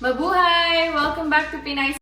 Mabuhay! Welcome back to Pinay.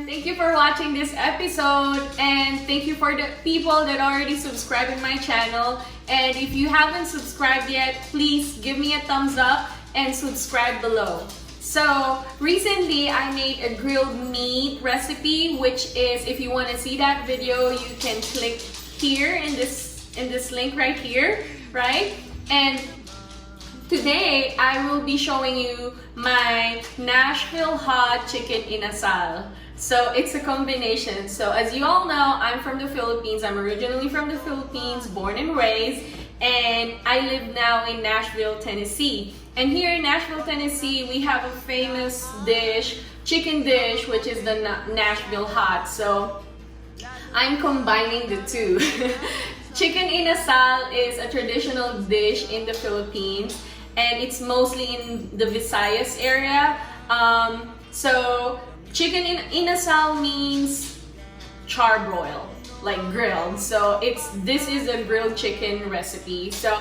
Thank you for watching this episode, and thank you for the people that already subscribed in my channel. And if you haven't subscribed yet, please give me a thumbs up and subscribe below. So recently I made a grilled meat recipe, which is, if you want to see that video, you can click here in this link right here, right? And today I will be showing you my Nashville Hot Chickeninasal. So it's a combination. So as you all know, I'm from the Philippines. I'm originally from the Philippines, born and raised, and I live now in Nashville, Tennessee. And here in Nashville, Tennessee, we have a famous dish, chicken dish, which is the Nashville Hot. So I'm combining the two. Chickeninasal is a traditional dish in the Philippines, and it's mostly in the Visayas area. So chickeninasal means charbroil, like grilled. So this is a grilled chicken recipe. So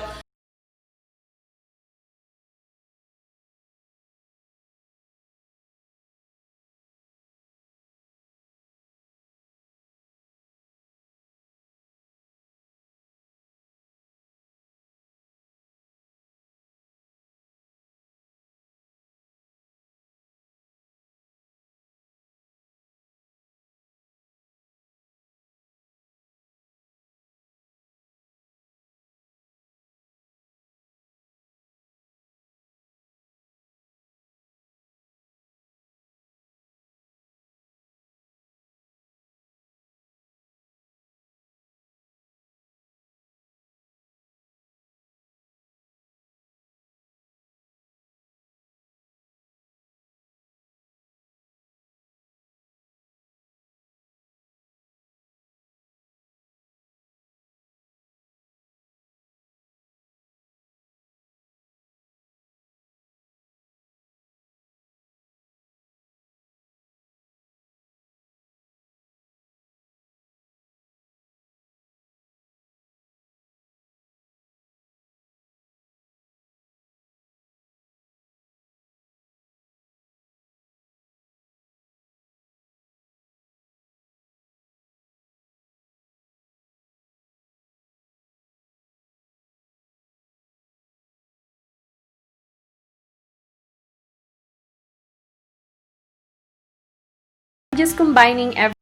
just combining everything.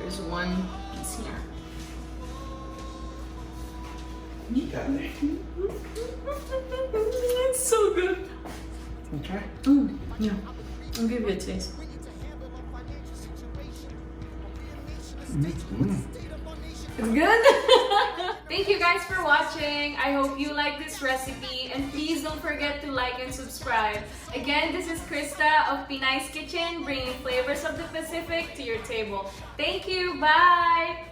There's one piece here. Okay. It's so good. Okay. Yeah. I'll give you a taste. It's good. Thank you guys for watching. I hope you like this recipe, and please don't forget to like and subscribe. Again, this is Krista of Pinay's Kitchen, bringing flavors of the Pacific to your table. Thank you. Bye.